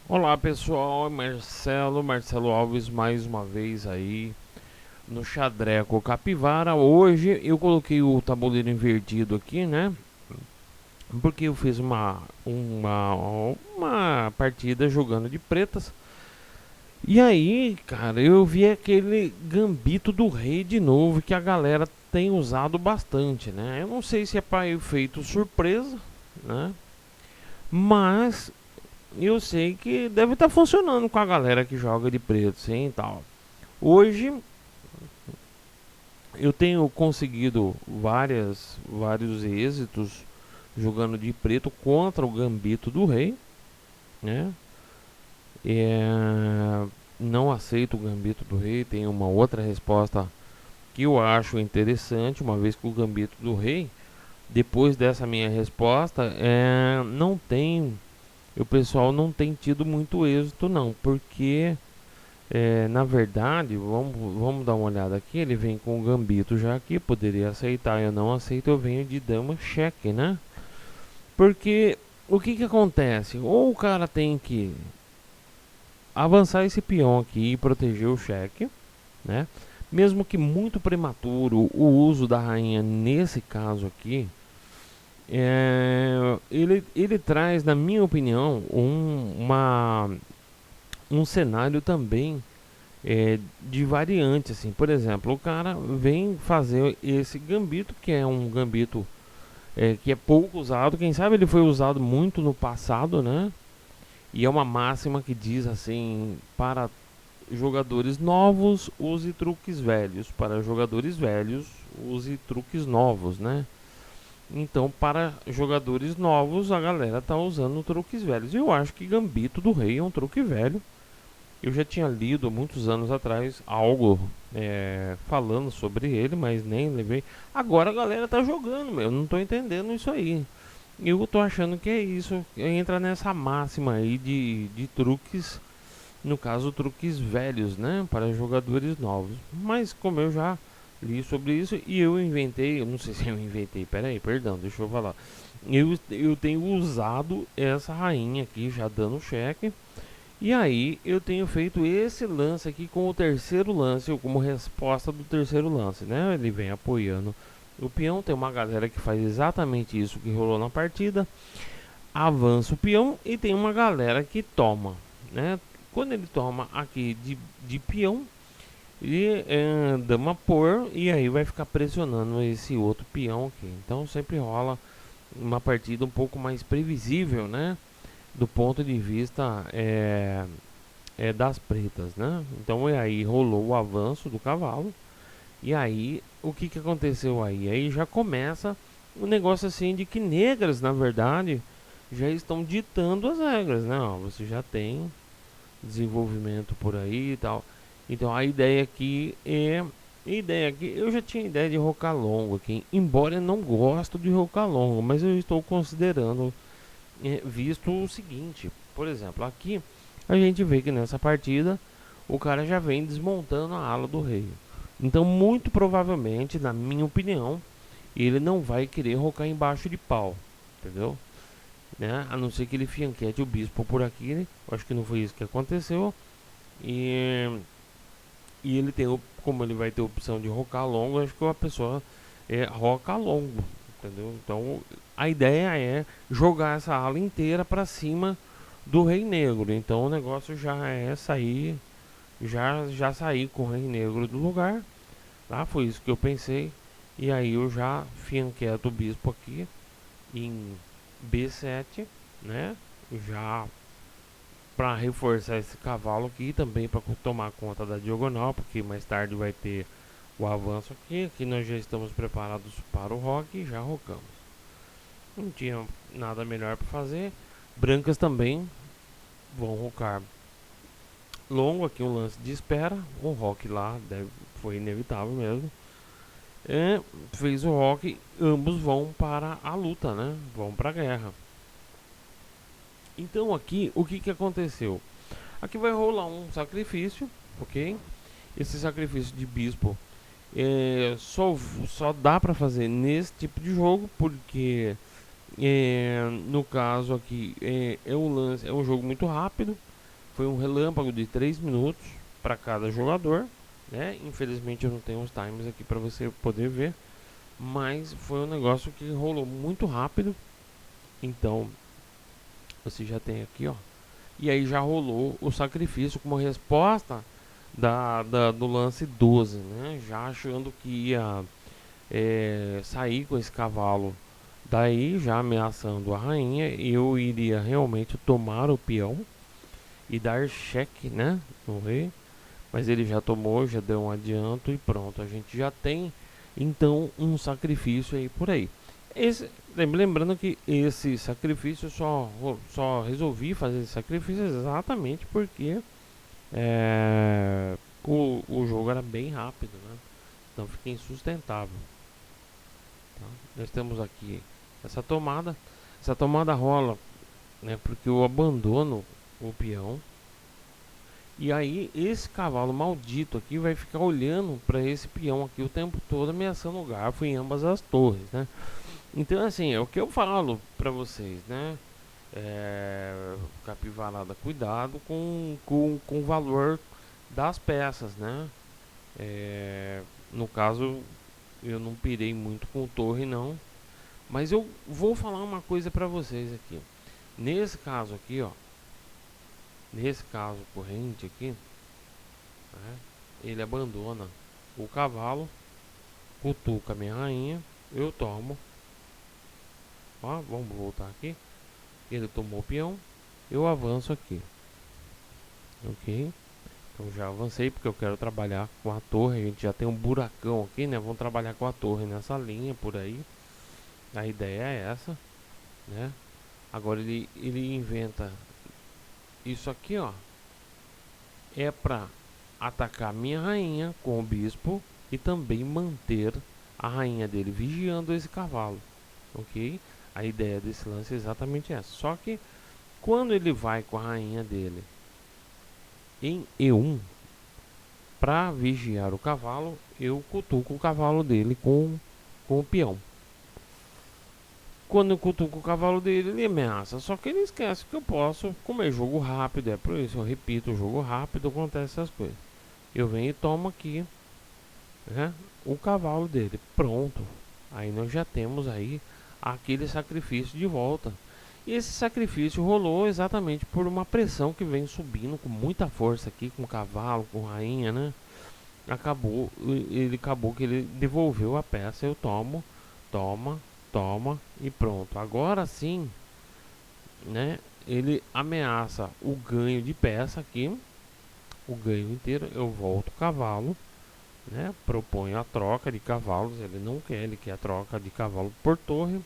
Olá pessoal, Marcelo Alves mais uma vez aí no Xadreco Capivara. Hoje eu coloquei o tabuleiro invertido aqui, né? Porque eu fiz uma partida jogando de pretas. E aí, cara, eu vi aquele gambito do rei de novo que a galera tem usado bastante, né? Eu não sei se é para efeito surpresa, né? Mas eu sei que deve estar funcionando com a galera que joga de preto, sim, e tal. Hoje eu tenho conseguido vários êxitos jogando de preto contra o Gambito do Rei, né? É, não aceito o Gambito do Rei. Tem uma outra resposta que eu acho interessante, uma vez que o Gambito do Rei, depois dessa minha resposta, não tem, o pessoal não tem tido muito êxito não, porque na verdade, vamos dar uma olhada aqui. Ele vem com o gambito já aqui. Poderia aceitar, eu não aceito. Eu venho de dama cheque, né? Porque o que que acontece? Ou o cara tem que avançar esse peão aqui e proteger o cheque, né? Mesmo que muito prematuro o uso da rainha nesse caso aqui, ele traz, na minha opinião, um cenário também de variante, assim. Por exemplo, o cara vem fazer esse gambito, que é um gambito que é pouco usado. Quem sabe ele foi usado muito no passado, né? E é uma máxima que diz assim: para jogadores novos, use truques velhos. Para jogadores velhos, use truques novos, né? Então, para jogadores novos, a galera tá usando truques velhos. Eu acho que Gambito do Rei é um truque velho. Eu já tinha lido há muitos anos atrás algo falando sobre ele, mas nem levei. Agora a galera tá jogando, meu. Eu não tô entendendo isso aí. Eu tô achando que é isso. Entra nessa máxima aí de truques. No caso, truques velhos, né? Para jogadores novos. Mas como eu já li sobre isso e eu inventei. Eu não sei se eu inventei. Pera aí, perdão, deixa eu falar. Eu tenho usado essa rainha aqui já dando cheque. E aí eu tenho feito esse lance aqui com o terceiro lance, ou como resposta do terceiro lance, né? Ele vem apoiando o peão, tem uma galera que faz exatamente isso que rolou na partida, avança o peão e tem uma galera que toma, né? Quando ele toma aqui de peão, ele dama por e aí vai ficar pressionando esse outro peão aqui. Então sempre rola uma partida um pouco mais previsível, né? Do ponto de vista das pretas, né? Então aí rolou o avanço do cavalo. E aí o que que aconteceu aí? Aí já começa um negócio assim de que negras, na verdade, já estão ditando as regras, né? Ó, você já tem desenvolvimento por aí e tal. Então a ideia aqui, eu já tinha ideia de rocar longo aqui, embora eu não gosto de rocar longo, mas eu estou considerando, visto o seguinte, por exemplo, aqui a gente vê que nessa partida o cara já vem desmontando a ala do rei. Então, muito provavelmente, na minha opinião, ele não vai querer rocar embaixo de pau, entendeu? Né? A não ser que ele fianquete o bispo por aqui, né? Eu acho que não foi isso que aconteceu. E, e ele tem, como ele vai ter a opção de rocar longo, acho que a pessoa roca longo, entendeu? Então, a ideia é jogar essa ala inteira para cima do Rei Negro. Então o negócio já é sair, já sair com o Rei Negro do lugar, tá? Foi isso que eu pensei. E aí eu já fianqueto o bispo aqui em B7, né? Já para reforçar esse cavalo aqui, também para tomar conta da diagonal, porque mais tarde vai ter o avanço aqui. Aqui nós já estamos preparados para o rock e já rocamos. Não tinha nada melhor para fazer. Brancas também vão rocar longo aqui, um lance de espera. O rock lá foi inevitável mesmo. Fez o rock, ambos vão para a luta, né? Vão para a guerra. Então aqui, o que que aconteceu? Aqui vai rolar um sacrifício, ok? Esse sacrifício de bispo só dá para fazer nesse tipo de jogo, porque no caso aqui é um jogo muito rápido. Foi um relâmpago de 3 minutos para cada jogador, né? Infelizmente eu não tenho os times aqui para você poder ver, mas foi um negócio que rolou muito rápido. Então você já tem aqui, ó. E aí já rolou o sacrifício como resposta do lance 12, né? Já achando que ia sair com esse cavalo. Daí, já ameaçando a rainha, eu iria realmente tomar o peão e dar cheque, né, no rei. Mas ele já tomou, já deu um adianto e pronto. A gente já tem, então, um sacrifício aí por aí. Lembrando que esse sacrifício só resolvi fazer esse sacrifício exatamente porque o jogo era bem rápido, né? Então fica insustentável. Tá? Nós temos aqui essa tomada. Essa tomada rola, né? Porque eu abandono o peão. E aí esse cavalo maldito aqui vai ficar olhando para esse peão aqui o tempo todo, ameaçando o garfo em ambas as torres, né? Então assim, é o que eu falo para vocês, né? Capivarada, cuidado com o valor das peças, né? No caso, eu não pirei muito com torre não, mas eu vou falar uma coisa para vocês aqui. Nesse caso aqui, ó, nesse caso corrente aqui, né, ele abandona o cavalo, cutuca a minha rainha, eu tomo. Ó, vamos voltar aqui. Ele tomou o peão, eu avanço aqui. Ok? Então já avancei porque eu quero trabalhar com a torre. A gente já tem um buracão aqui, né? Vamos trabalhar com a torre nessa linha por aí. A ideia é essa, né? Agora ele inventa isso aqui, ó. É pra atacar minha rainha com o bispo e também manter a rainha dele vigiando esse cavalo, ok? A ideia desse lance é exatamente essa. Só que quando ele vai com a rainha dele em E1 para vigiar o cavalo, eu cutuco o cavalo dele com o peão. Quando eu cutuco o cavalo dele, ele ameaça. Só que ele esquece que eu posso, como é jogo rápido, é por isso eu repito, o jogo rápido acontece essas coisas. Eu venho e tomo aqui, né, o cavalo dele. Pronto. Aí nós já temos aí aquele sacrifício de volta. E esse sacrifício rolou exatamente por uma pressão que vem subindo com muita força aqui, com o cavalo, com a rainha, né? Acabou que ele devolveu a peça, eu tomo, toma e pronto. Agora sim, né? Ele ameaça o ganho de peça aqui, o ganho inteiro. Eu volto o cavalo, né? Proponho a troca de cavalos. Ele não quer, ele quer a troca de cavalo por torre.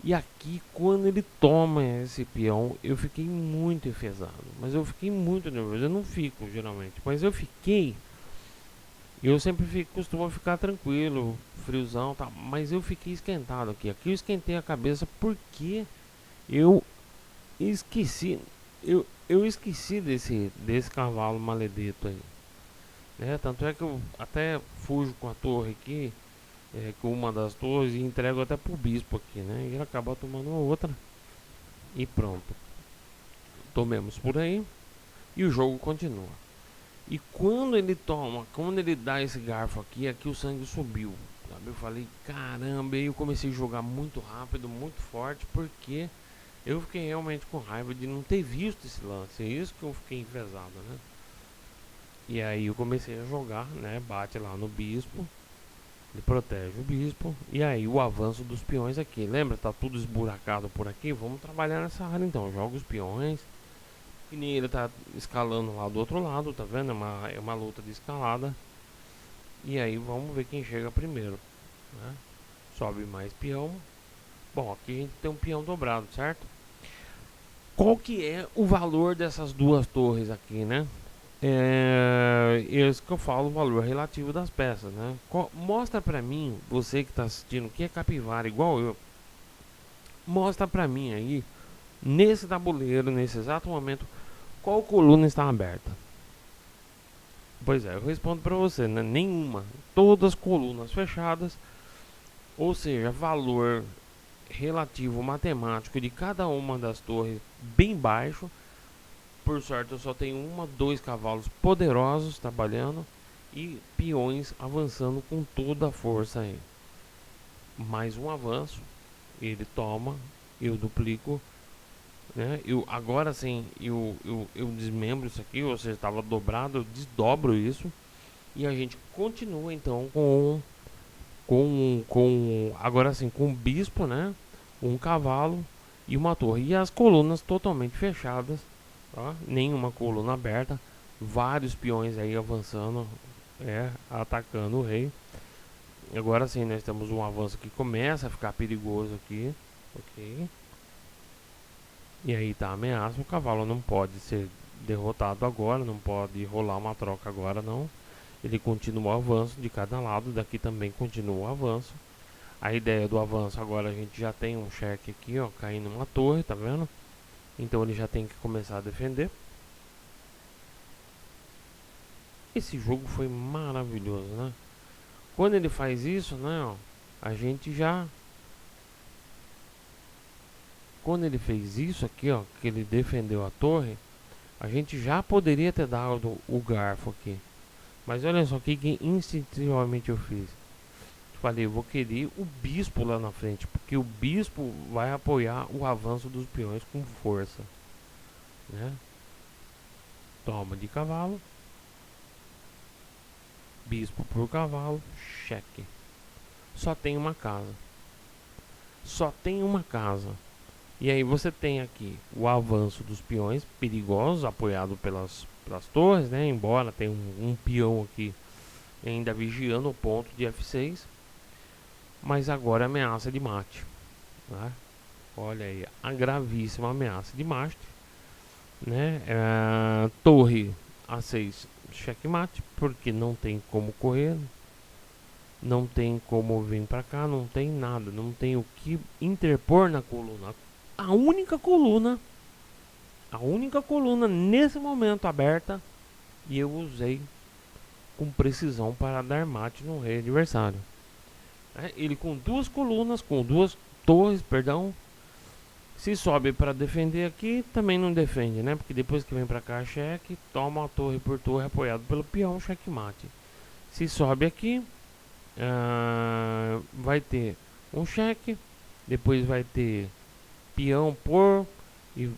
E aqui, quando ele toma esse peão, eu fiquei muito enfesado. Mas eu fiquei muito nervoso. Eu não fico, geralmente. Mas eu fiquei. Eu sempre costumo ficar tranquilo, friozão, tá? Mas eu fiquei esquentado aqui. Aqui eu esquentei a cabeça porque eu esqueci. Eu esqueci desse cavalo maledito aí, né? Tanto é que eu até fujo com a torre aqui, com uma das torres, e entrego até pro bispo aqui, né? E ele acaba tomando a outra. E pronto. Tomemos por aí. E o jogo continua. E quando ele dá esse garfo aqui o sangue subiu, sabe? Eu falei, caramba, aí eu comecei a jogar muito rápido, muito forte, porque eu fiquei realmente com raiva de não ter visto esse lance. É isso que eu fiquei enfesado, né? E aí eu comecei a jogar, né? Bate lá no bispo, ele protege o bispo, e aí o avanço dos peões aqui. Lembra, tá tudo esburacado por aqui? Vamos trabalhar nessa área então. Joga os peões. E nem ele tá escalando lá do outro lado, tá vendo? É uma luta de escalada. E aí vamos ver quem chega primeiro, né? Sobe mais peão. Bom, aqui a gente tem um peão dobrado, certo? Qual que é o valor dessas duas torres aqui, né? É isso que eu falo, o valor relativo das peças, né? Mostra pra mim, você que tá assistindo, que é capivara igual eu. Mostra pra mim aí, nesse tabuleiro, nesse exato momento, qual coluna está aberta? Pois é, eu respondo para você, né? Nenhuma. Todas as colunas fechadas, ou seja, valor relativo matemático de cada uma das torres bem baixo. Por sorte eu só tenho dois cavalos poderosos trabalhando e peões avançando com toda a força aí. Mais um avanço, ele toma, eu duplico, né? Agora sim, eu desmembro isso aqui, ou seja, estava dobrado, eu desdobro isso e a gente continua então com agora sim com um bispo, né? Um cavalo e uma torre e as colunas totalmente fechadas, tá? Nenhuma coluna aberta, vários peões aí avançando, atacando o rei. Agora sim, nós temos um avanço que começa a ficar perigoso aqui, ok? E aí tá a ameaça, o cavalo não pode ser derrotado agora, não pode rolar uma troca agora não. Ele continua o avanço de cada lado, daqui também continua o avanço. A ideia do avanço agora, a gente já tem um cheque aqui, ó, caindo uma torre, tá vendo? Então ele já tem que começar a defender. Esse jogo foi maravilhoso, né? Quando ele faz isso, né, ó, a gente já... Quando ele fez isso aqui, ó, que ele defendeu a torre, a gente já poderia ter dado o garfo aqui. Mas olha só o que instintivamente eu fiz. Falei, eu vou querer o bispo lá na frente, porque o bispo vai apoiar o avanço dos peões com força, né? Toma de cavalo, bispo por cavalo, cheque. Só tem uma casa. Só tem uma casa. E aí você tem aqui o avanço dos peões perigosos, apoiado pelas torres, né? Embora tenha um peão aqui ainda vigiando o ponto de F6. Mas agora ameaça de mate, né? Olha aí, a gravíssima ameaça de mate, né? Torre A6, checkmate, porque não tem como correr, não tem como vir para cá, não tem nada, não tem o que interpor na coluna. A única coluna nesse momento aberta, e eu usei com precisão para dar mate no rei adversário. Ele com duas colunas, com duas torres, perdão. Se sobe para defender aqui, também não defende, né? Porque depois que vem para cá, cheque, toma a torre por torre apoiado pelo peão, checkmate. Se sobe aqui, vai ter um cheque, depois vai ter peão por, e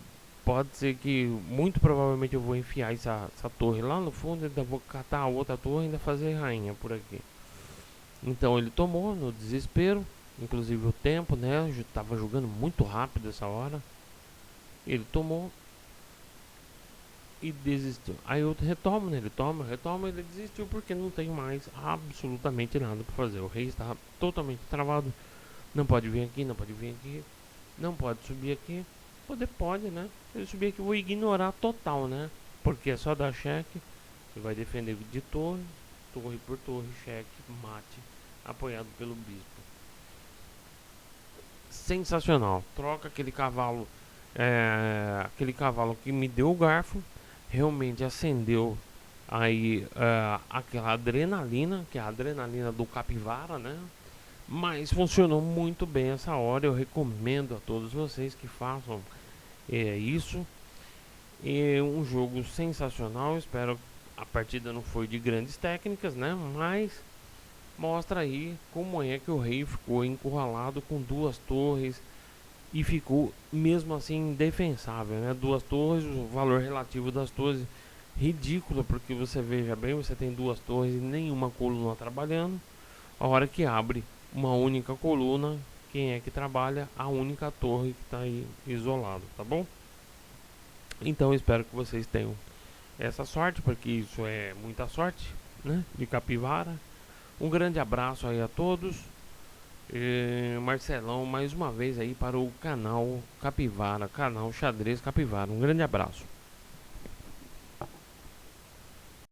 pode ser que, muito provavelmente eu vou enfiar essa torre lá no fundo, ainda vou catar a outra torre e ainda fazer rainha por aqui. Então ele tomou no desespero, inclusive o tempo, né? Eu tava jogando muito rápido essa hora. Ele tomou e desistiu. Aí eu retomo, né? Ele retoma, ele desistiu porque não tem mais absolutamente nada para fazer. O rei está totalmente travado. Não pode vir aqui, não pode vir aqui, não pode subir aqui. Pode, né? Se ele subir aqui, eu vou ignorar total, né? Porque é só dar cheque. Ele vai defender de torre, torre por torre, cheque, mate, apoiado pelo bispo. Sensacional. Troca aquele cavalo, que me deu o garfo, realmente acendeu aí aquela adrenalina, que é a adrenalina do capivara, né? Mas funcionou muito bem essa hora. Eu recomendo a todos vocês que façam isso. É um jogo sensacional. Espero a partida não foi de grandes técnicas, né? Mas mostra aí como é que o rei ficou encurralado com duas torres e ficou mesmo assim indefensável, né? Duas torres, o valor relativo das torres ridículo, porque você veja bem, você tem duas torres e nenhuma coluna trabalhando. A hora que abre uma única coluna, quem é que trabalha? A única torre que está aí isolado, tá bom? Então espero que vocês tenham essa sorte, porque isso é muita sorte, né? De capivara. Um grande abraço aí a todos. Marcelão mais uma vez aí para o canal Capivara, canal Xadrez Capivara. Um grande abraço.